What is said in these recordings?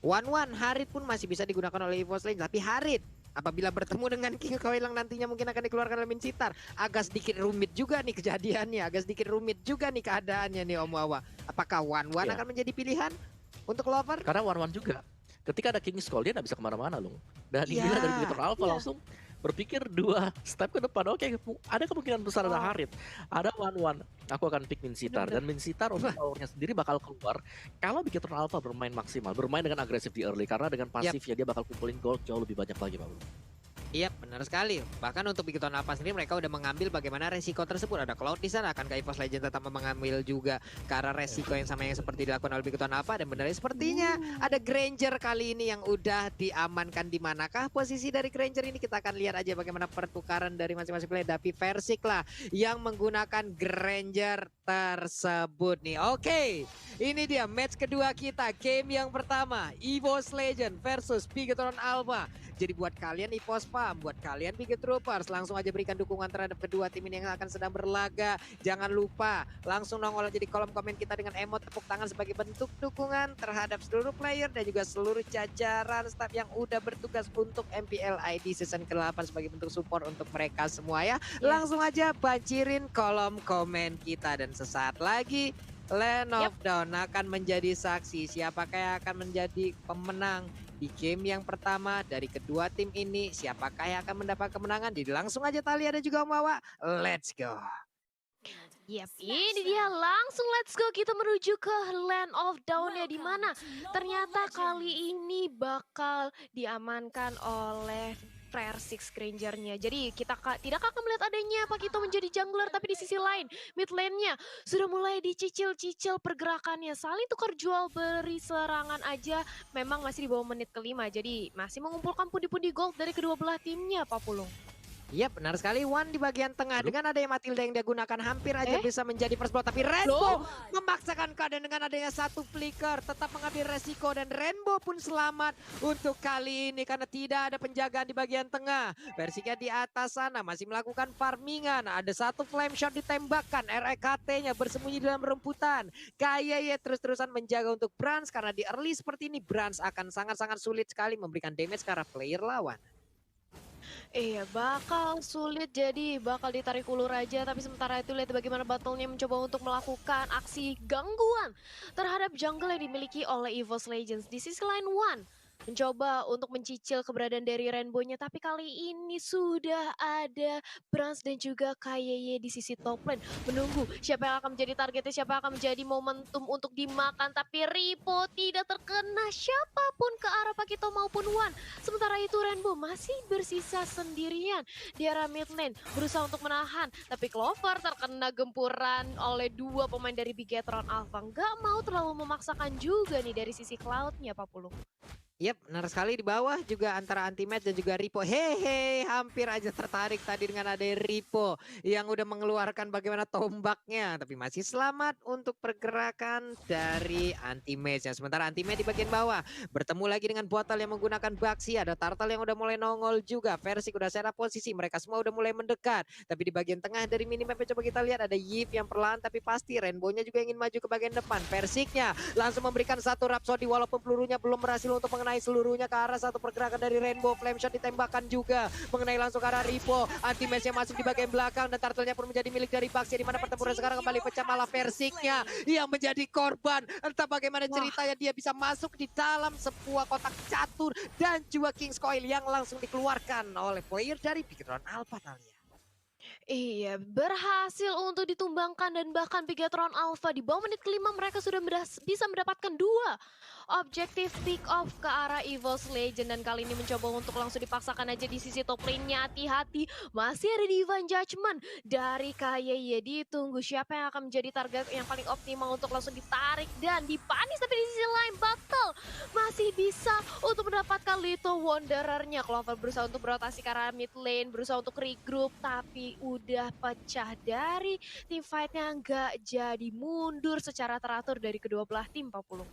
One Harit pun masih bisa digunakan oleh EVOS Legends, tapi Harit apabila bertemu dengan King Koilang nantinya mungkin akan dikeluarkan oleh Mincitar. Agak sedikit rumit juga nih kejadiannya, agak sedikit rumit juga nih keadaannya nih Om Wawa. Apakah One Iya, akan menjadi pilihan untuk Lover? karena One juga. Ketika ada King's Call dia nggak bisa kemana-mana loh. Dan inilah dari Iya, Victor Alpha iya. langsung berpikir 2 step ke depan. Oke, ada kemungkinan besar ada Oh, Harit, ada One. Aku akan pick Mincitar dan bener-bener. Mincitar untuk Wah, powernya sendiri bakal keluar kalau Victor Alpha bermain maksimal, bermain dengan agresif di early karena dengan yap. pasifnya dia bakal kumpulin gold jauh lebih banyak lagi, Pak. Iya, benar sekali. Bahkan untuk Bigton Alpha sendiri mereka udah mengambil bagaimana resiko tersebut. Ada Cloud di sana, akan EVOS Legend tetap mengambil juga karena resiko yang sama yang seperti dilakukan oleh Bigton Alpha. Dan benar sepertinya ada Granger kali ini yang udah diamankan. Di manakah posisi dari Granger ini? Kita akan lihat aja bagaimana pertukaran dari masing-masing player. Tapi Versik lah yang menggunakan Granger tersebut nih. Oke, ini dia match kedua kita. Game yang pertama, EVOS Legend versus Bigton Alpha. Jadi buat kalian EVOS Farm, buat kalian Big Troopers, langsung aja berikan dukungan terhadap kedua tim ini yang akan sedang berlaga. Jangan lupa langsung nongol aja di kolom komen kita dengan emot tepuk tangan sebagai bentuk dukungan terhadap seluruh player dan juga seluruh jajaran staff yang udah bertugas untuk MPL ID season ke-8 sebagai bentuk support untuk mereka semua ya. Langsung aja banjirin kolom komen kita dan sesaat lagi Land of Dawn akan menjadi saksi siapakah yang akan menjadi pemenang di game yang pertama dari kedua tim ini. Siapakah yang akan mendapat kemenangan? Jadi langsung aja Talia dan juga Om Wawa. Let's go. Yap, ini dia langsung let's go kita menuju ke Land of Dawn ya di mana ternyata kali ini bakal diamankan oleh Rare Six Granger-nya. Jadi kita tidak akan melihat adanya Pakito menjadi jungler tapi di sisi lain mid lane-nya sudah mulai dicicil-cicil pergerakannya. Saling tukar jual beri serangan aja memang masih di bawah menit kelima. Jadi masih mengumpulkan pundi-pundi gold dari kedua belah timnya Pak Pulung. Iya benar sekali, One di bagian tengah Aduh. dengan adanya Matilda yang dia gunakan hampir aja bisa menjadi first blood, tapi Rainbow memaksakan keadaan dengan adanya satu flicker tetap mengambil resiko dan Rainbow pun selamat untuk kali ini karena tidak ada penjagaan di bagian tengah. Versinya di atas sana masih melakukan farmingan, ada satu flame shot ditembakkan, REKT-nya bersembunyi dalam rumputan. Kayak terus-terusan menjaga untuk Brans karena di early seperti ini Brans akan sangat-sangat sulit sekali memberikan damage ke arah player lawan. Iya, bakal sulit jadi bakal ditarik ulur aja. Tapi sementara itu lihat bagaimana battle-nya mencoba untuk melakukan aksi gangguan terhadap jungle yang dimiliki oleh EVOS Legends. Di sisi lain One mencoba untuk mencicil keberadaan dari Rainbow-nya. Tapi kali ini sudah ada Brans dan juga KYY di sisi top lane. Menunggu siapa yang akan menjadi targetnya, siapa yang akan menjadi momentum untuk dimakan. Tapi Ripo tidak terkena siapapun ke arah Pakito maupun One. Sementara itu Rainbow masih bersisa sendirian di arah mid lane. Berusaha untuk menahan. Tapi Clover terkena gempuran oleh dua pemain dari Bigetron Alpha. Nggak mau terlalu memaksakan juga nih dari sisi Cloud-nya Pak Pulung. Yap, benar sekali di bawah juga antara Anti-Match dan juga Ripo. Hehe, hampir aja tertarik tadi dengan ada Ripo yang udah mengeluarkan bagaimana tombaknya. Tapi masih selamat untuk pergerakan dari Anti-Match. Sementara Anti-Match di bagian bawah bertemu lagi dengan Botol yang menggunakan Baxi. Ada Turtle yang udah mulai nongol juga. Versik udah secara posisi, mereka semua udah mulai mendekat. Tapi di bagian tengah dari minimap coba kita lihat ada Yip yang perlahan tapi pasti. Rainbow-nya juga ingin maju ke bagian depan. Versiknya langsung memberikan satu Rhapsody walaupun pelurunya belum berhasil untuk mengenai seluruhnya ke arah satu pergerakan dari Rainbow. Flame shot ditembakkan juga mengenai langsung ke arah Ripo. Anti-Match yang masuk di bagian belakang dan Turtle-nya pun menjadi milik dari Baxi di mana pertempuran sekarang kembali pecah malah Versiknya yang menjadi korban. Entah bagaimana ceritanya dia bisa masuk di dalam sebuah kotak catur dan juga King's Coil yang langsung dikeluarkan oleh player dari Bigetron Alpha Talia. Iya, berhasil untuk ditumbangkan dan bahkan Bigetron Alpha di bawah menit kelima mereka sudah bisa mendapatkan dua objektif pick off ke arah EVOS Legend dan kali ini mencoba untuk langsung dipaksakan aja di sisi top lane-nya. Hati-hati, masih ada Divine Judgment dari KYY. Ditunggu siapa yang akan menjadi target yang paling optimal untuk langsung ditarik dan dipanis, tapi di sisi lain Battle masih bisa untuk mendapatkan Little Wanderer-nya. Clover berusaha untuk berotasi ke arah mid lane, berusaha untuk regroup tapi udah pecah dari tim fight-nya, nggak jadi mundur secara teratur dari kedua belah tim Pak Pulung.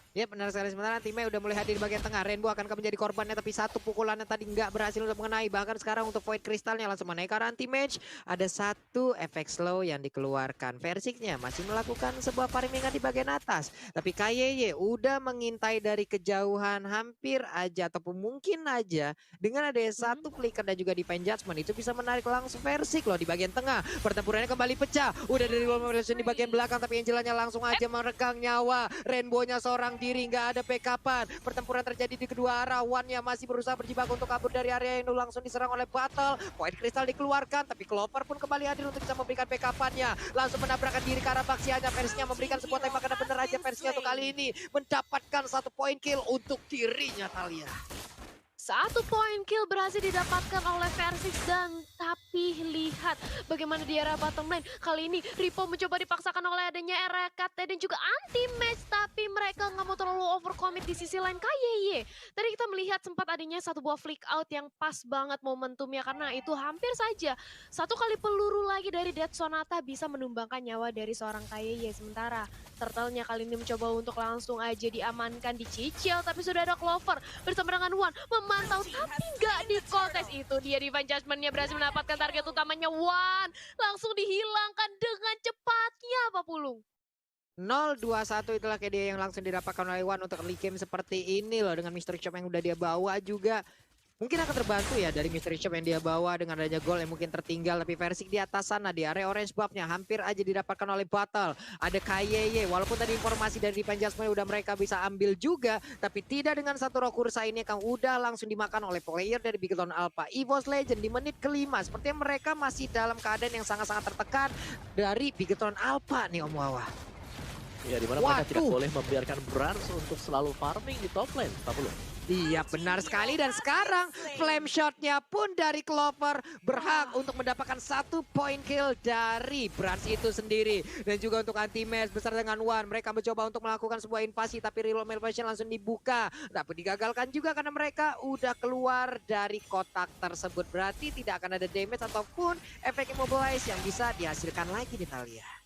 Ya benar sekali, sementara timnya udah mulai hadir di bagian tengah. Rainbow akan menjadi korbannya, tapi satu pukulannya tadi nggak berhasil untuk mengenai. Bahkan sekarang untuk Void Crystalnya langsung menaik ke arah anti-match. Ada satu efek slow yang dikeluarkan. Versiknya masih melakukan sebuah parimingan di bagian atas. Tapi KYY udah mengintai dari kejauhan hampir aja, ataupun mungkin aja dengan ada satu flicker dan juga defense judgment itu bisa menarik langsung Versik loh di bagian tengah. Pertempurannya kembali pecah. Udah dari Revolution di bagian belakang, tapi Angelanya langsung aja meregang nyawa. Rainbow-nya seorang diri, nggak ada backupan. Pertempuran terjadi di kedua arah. One-nya masih berusaha berjibaku untuk kabur dari area ini, langsung diserang oleh Battle. Void Crystal dikeluarkan, tapi Clover pun kembali hadir untuk bisa memberikan backupannya. Langsung menabrakkan diri ke arah Baxianya. Versinya memberikan sebuah tembakan, dan bener aja Versinya untuk kali ini mendapatkan 1 poin kill untuk dirinya, Thalia. 1 poin kill berhasil didapatkan oleh Versix, dan tapi lihat bagaimana di area bottom lane. Kali ini Ripo mencoba dipaksakan oleh adanya RKT dan juga anti-match, tapi mereka nggak mau terlalu overcommit di sisi lain KYY. Tadi kita melihat sempat adanya satu buah flick out yang pas banget momentumnya, karena itu hampir saja satu kali peluru lagi dari Dead Sonata bisa menumbangkan nyawa dari seorang KYY. Sementara Turtle-nya kali ini mencoba untuk langsung aja diamankan, dicicil, tapi sudah ada Clover bersama dengan Wan memantau, tapi nggak di kontes. Itu dia Divine Judgment-nya berhasil mendapatkan target utamanya. Wan langsung dihilangkan dengan cepatnya, Pak Pulung. 0-2-1 itulah kayak dia yang langsung didapatkan oleh Wan untuk early game seperti ini loh, dengan Mystery Shop yang udah dia bawa juga. Mungkin akan terbantu ya dari Mystery Shop yang dia bawa dengan adanya gol yang mungkin tertinggal. Tapi Versik di atas sana di area orange buff-nya hampir aja didapatkan oleh Battle. Ada KYY, walaupun tadi informasi dari Divine Judgment udah mereka bisa ambil juga, tapi tidak dengan satu Rokursa ini yang udah langsung dimakan oleh player dari Bigetron Alpha. EVOS Legend di menit kelima, sepertinya mereka masih dalam keadaan yang sangat-sangat tertekan dari Bigetron Alpha nih Om Wawa. Ya, dimana mereka tidak boleh membiarkan Brans untuk selalu farming di top lane, Pak Pulung. Iya benar sekali, dan sekarang flame shotnya pun dari Clover berhak untuk mendapatkan 1 poin kill dari Brans itu sendiri. Dan juga untuk anti-match besar dengan One, mereka mencoba untuk melakukan sebuah invasi, tapi reload malfunction langsung dibuka. Tapi digagalkan juga karena mereka udah keluar dari kotak tersebut. Berarti tidak akan ada damage ataupun efek immobilize yang bisa dihasilkan lagi di Thalia.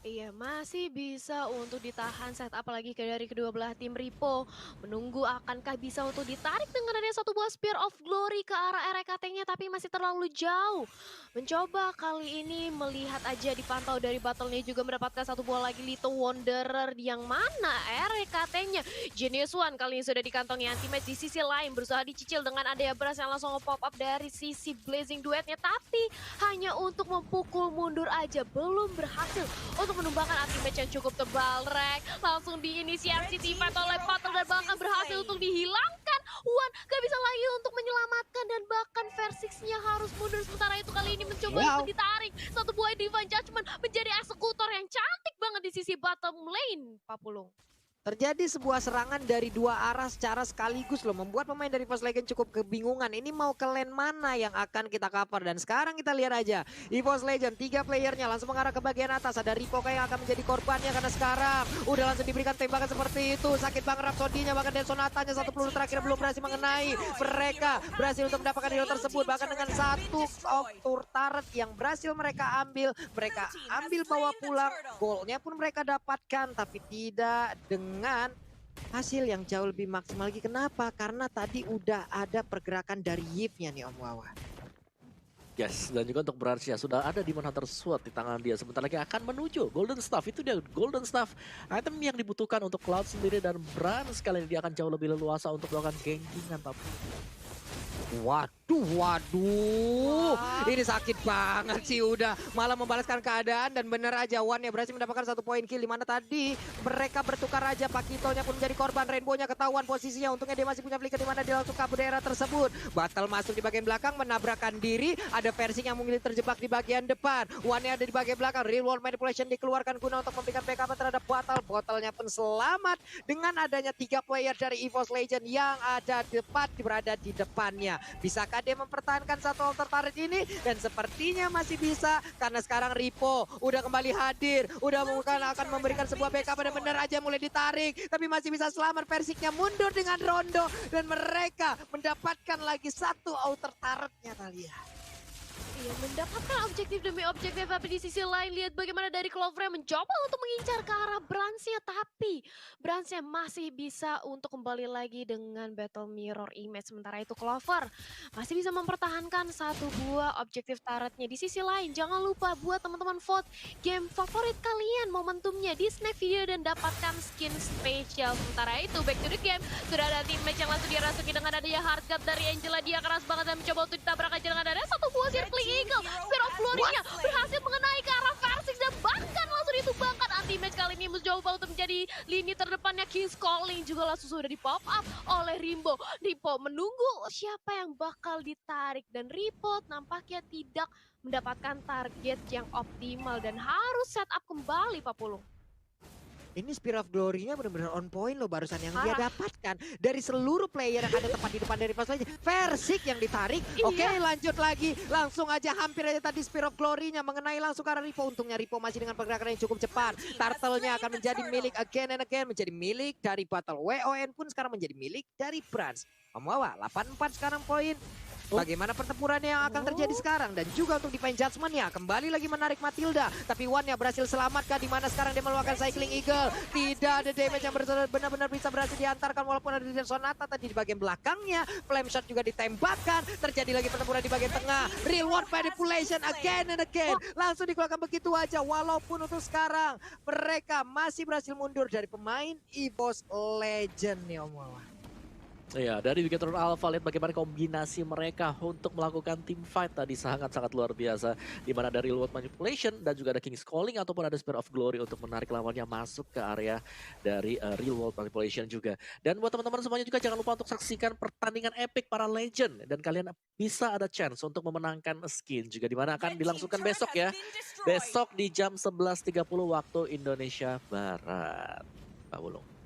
Iya, masih bisa untuk ditahan set up lagi dari kedua belah tim. Ripo menunggu akankah bisa untuk ditarik dengan adanya satu buah Spear of Glory ke arah RKT-nya, tapi masih terlalu jauh. Mencoba kali ini melihat aja dipantau dari battle-nya, juga mendapatkan satu buah lagi Little Wanderer, yang mana RKT-nya Genius One kali ini sudah dikantongi anti-match. Di sisi lain berusaha dicicil dengan adanya Brass yang langsung nge-pop up dari sisi Blazing Duetnya, tapi hanya untuk memukul mundur aja, belum berhasil untuk menumbangkan anti-match yang cukup tebal. Rek langsung diinisiasi tiba oleh Battle dan bahkan berhasil untuk dihilangkan. Wan gak bisa lagi untuk menyelamatkan, dan bahkan Versix-nya harus mundur. Sementara itu kali ini mencoba untuk ditarik satu buah Divine Judgment menjadi eksekutor yang cantik banget di sisi bottom lane, Pak Pulung. Terjadi sebuah serangan dari dua arah secara sekaligus loh, membuat pemain dari EVOS Legend cukup kebingungan. Ini mau ke lane mana yang akan kita cover, dan sekarang kita lihat aja EVOS Legend 3 playernya langsung mengarah ke bagian atas. Ada Ripo yang akan menjadi korbannya, karena sekarang udah langsung diberikan tembakan seperti itu. Sakit banget Rhapsody-nya, bahkan Dead Sonata-nya satu peluru terakhir belum berhasil mengenai. Mereka berhasil untuk mendapatkan hero tersebut, bahkan dengan satu turret yang berhasil mereka ambil. Mereka ambil bawa pulang, golnya pun mereka dapatkan, tapi tidak dengan hasil yang jauh lebih maksimal lagi. Kenapa? Karena tadi udah ada pergerakan dari Yip-nya nih Om Wawa. Yes, dan juga untuk Brans ya sudah ada Demon Hunter Sword di tangan dia. Sebentar lagi akan menuju Golden Staff. Itu dia Golden Staff, item yang dibutuhkan untuk Cloud sendiri, dan Brans kali ini dia akan jauh lebih leluasa untuk melakukan gankingan. Waduh, ini sakit banget sih, udah malah membalaskan keadaan, dan bener aja One-nya berhasil mendapatkan 1 poin kill, dimana tadi mereka bertukar aja. Pakitonya pun menjadi korban, Rainbow-nya ketahuan posisinya, untungnya dia masih punya flicker, dimana dia langsung kabur daerah tersebut. Battle masuk di bagian belakang, menabrakkan diri, ada Versik yang mungkin terjebak di bagian depan, One-nya ada di bagian belakang. Real World Manipulation dikeluarkan guna untuk memberikan backup terhadap Battle. Battle-nya pun selamat dengan adanya 3 player dari EVOS Legend yang ada berada di depannya. Bisakah dia mempertahankan satu altar turret ini? Dan sepertinya masih bisa, karena sekarang Ripo udah kembali hadir, udah akan memberikan sebuah backup, dan benar aja mulai ditarik, tapi masih bisa selamat. Versiknya mundur dengan Rondo, dan mereka mendapatkan lagi satu altar turretnya, Thalia. Iya, mendapatkan objektif demi objektif, tapi di sisi lain lihat bagaimana dari Clover yang mencoba untuk mengincar ke arah Bransnya, tapi Bransnya masih bisa untuk kembali lagi dengan Battle Mirror Image. Sementara itu Clover masih bisa mempertahankan satu buah objektif turretnya. Di sisi lain, jangan lupa buat teman-teman vote game favorit kalian momentumnya di snack video dan dapatkan skin spesial. Sementara itu, back to the game, sudah ada teammate yang langsung dirasuki dengan adanya hardcut dari Angela. Dia keras banget dan mencoba untuk ditabrak aja dengan adanya satu buah circling eagle. Spear of Glory-nya berhasil mengenai ke arah Versix dan bahkan langsung ditumbangkan. Anti-match kali ini mencoba untuk menjadi lini terdepannya. King's Calling juga langsung sudah di pop up oleh Rimbo. Rimbo menunggu siapa yang bakal ditarik dan Ripot nampaknya tidak mendapatkan target yang optimal dan harus setup kembali Pak Pulung. Ini Spear of Glory-nya benar-benar on point loh barusan yang dia Parah. dapatkan. Dari seluruh player yang ada tepat di depan dari pas aja. Versik yang ditarik. Iya. Oke, lanjut lagi. Langsung aja hampir aja tadi Spear of Glory-nya mengenai langsung ke arah Ripo. Untungnya Ripo masih dengan pergerakan yang cukup cepat. Turtle-nya akan menjadi milik again and again. Menjadi milik dari Battle. WON pun sekarang menjadi milik dari Brans. Omawa 84 sekarang poin. Bagaimana pertempurannya yang akan terjadi sekarang dan juga untuk defense judgment-nya kembali lagi menarik Matilda, tapi Wan-nya berhasil selamatkan di mana sekarang dia melakukan cycling eagle. Tidak ada damage yang benar-benar bisa berhasil diantarkan walaupun ada di Sonata tadi di bagian belakangnya. Flame shot juga ditembakkan. Terjadi lagi pertempuran di bagian tengah. Real world manipulation again and again. Langsung dikeluarkan begitu aja walaupun untuk sekarang mereka masih berhasil mundur dari pemain EVOS Legend nih Om Wawan. Iya, dari Bigetron Alpha lihat bagaimana kombinasi mereka untuk melakukan team fight tadi sangat-sangat luar biasa. Di mana ada Real World Manipulation dan juga ada King's Calling ataupun ada Spear of Glory untuk menarik lawannya masuk ke area dari Real World Manipulation juga. Dan buat teman-teman semuanya juga jangan lupa untuk saksikan pertandingan epic para legend. Dan kalian bisa ada chance untuk memenangkan skin juga. Di mana akan dilangsungkan besok ya. Besok di jam 11.30 waktu Indonesia Barat. Pak Wulung.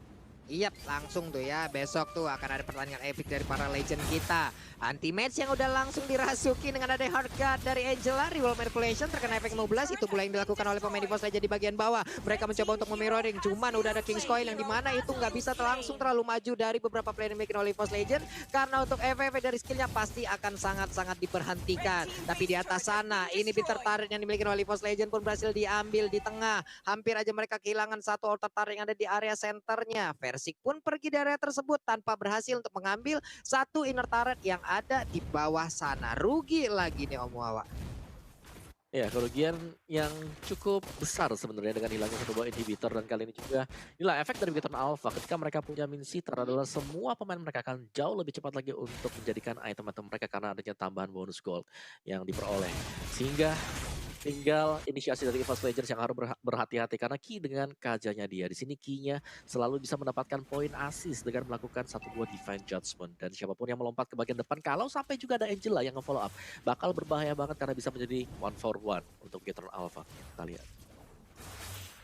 Iya, langsung tuh ya. Besok tuh akan ada pertandingan epic dari para legend kita. Anti-match yang udah langsung dirasuki dengan ada hard guard dari Angela. Real Manipulation terkena efek 15. Itu pula yang dilakukan oleh pemain EVOS Legend di bagian bawah. Mereka mencoba untuk memirroring. Cuman udah ada King's Coil yang dimana itu nggak bisa langsung terlalu maju dari beberapa player yang dimiliki oleh EVOS Legend. Karena untuk efek dari skillnya pasti akan sangat-sangat diperhentikan. Tapi di atas sana, ini bitter turret yang dimiliki oleh EVOS Legend pun berhasil diambil di tengah. Hampir aja mereka kehilangan satu outer turret yang ada di area centernya. Versik pun pergi dari area tersebut tanpa berhasil untuk mengambil satu inner turret yang ada di bawah sana. Rugi lagi nih Om Wawa. Ya, kerugian yang cukup besar sebenarnya dengan hilangnya satu buah inhibitor dan kali ini juga inilah efek dari Bigetron Alpha ketika mereka punya min sitter adalah semua pemain mereka akan jauh lebih cepat lagi untuk menjadikan item-item mereka karena adanya tambahan bonus gold yang diperoleh. Sehingga tinggal inisiasi dari EVOS Legends yang harus berhati-hati karena Ki dengan kajanya dia. Di sini Ki-nya selalu bisa mendapatkan poin assist dengan melakukan satu buah Divine Judgment. Dan siapapun yang melompat ke bagian depan, kalau sampai juga ada Angela yang nge-follow up, bakal berbahaya banget karena bisa menjadi 1-for-1 untuk Bigetron Alpha. Kita lihat.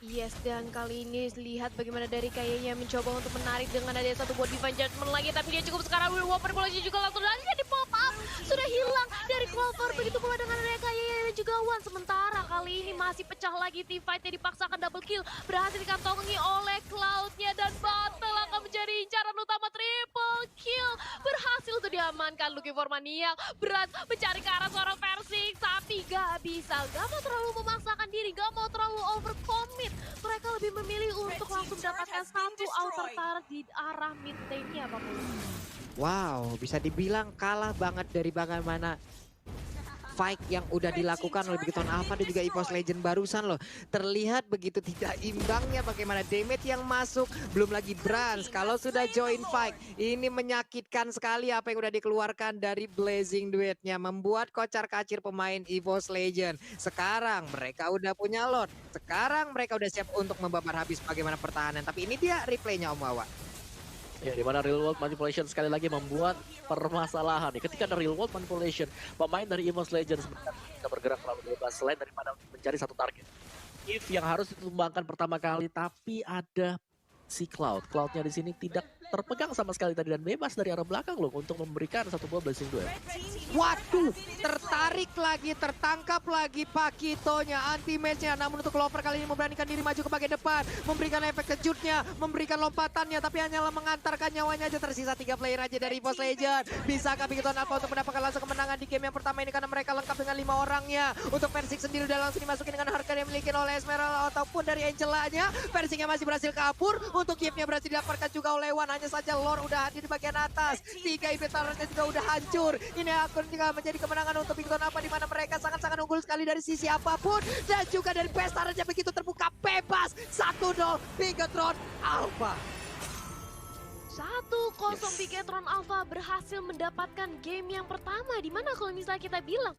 Yes, dan kali ini lihat bagaimana dari kayaknya mencoba untuk menarik dengan ada satu buat Divine Judgment lagi, tapi dia cukup sekarang Will Whopper Polisi juga langsung lagi di pop up. Sudah hilang dari Clover, begitu pula dengan ada kayaknya dan juga Wan. Sementara kali ini masih pecah lagi team fight-nya, dipaksakan double kill. Berhasil dikantongi oleh Cloud-nya dan Battle akan menjadi incaran utama triple kill. Berhasil untuk diamankan Looking for Maniac. Berat mencari ke arah seorang Versix, tapi gak bisa. Gak mau terlalu memaksakan diri, gak mau terlalu overcommit. Mereka lebih memilih untuk langsung mendapatkan satu outer turret di arah mid lane-nya Pak Pulung. Wow, bisa dibilang kalah banget dari bagaimana fight yang udah dilakukan oleh Bigetron Alpha dan juga EVOS Legend barusan loh. Terlihat begitu tidak imbangnya bagaimana damage yang masuk. Belum lagi Brans kalau sudah join fight. Ini menyakitkan sekali apa yang udah dikeluarkan dari Blazing Duet-nya. Membuat kocar-kacir pemain EVOS Legend. Sekarang mereka udah punya lot. Sekarang mereka udah siap untuk membabar habis bagaimana pertahanan. Tapi ini dia replaynya Om Wawa. Ya, di mana Real World Manipulation sekali lagi membuat permasalahan nih. Ketika ada Real World Manipulation, pemain dari EVOS Legends bisa bergerak terlalu bebas selain daripada mencari satu target. If yang harus ditumbangkan pertama kali, tapi ada si Cloud. Cloud-nya di sini tidak terpegang sama sekali tadi dan bebas dari arah belakang loh untuk memberikan satu buah blessing duel. Waduh, tertarik lagi, tertangkap lagi Pakitonya, anti-match-nya. Namun untuk Clover kali ini memberanikan diri maju ke bagian depan, memberikan efek kejutnya, memberikan lompatannya, tapi hanyalah mengantarkan nyawanya aja. Tersisa 3 player aja dari EVOS Legend. Bisakah Bigton Alpha untuk mendapatkan langsung kemenangan di game yang pertama ini karena mereka lengkap dengan 5 orangnya. Untuk Persik sendiri udah langsung dimasukin dengan harga yang dimiliki oleh Esmeralda ataupun dari Angela-nya. Persiknya masih berhasil kabur, untuk Gift-nya berhasil didapatkan juga oleh Wan. Hanya saja Lord udah hadir di bagian atas. 3 Inventarnya juga udah hancur. Ini akan juga menjadi kemenangan untuk Bigton Alpha di mana mereka sangat-sangat unggul sekali dari sisi apapun. Dan juga dari Pestarnya begitu terbuka bebas. 1-0 Bigton Alpha. 1-0 Bigetron Alpha berhasil mendapatkan game yang pertama. Dimana kalau misalnya kita bilang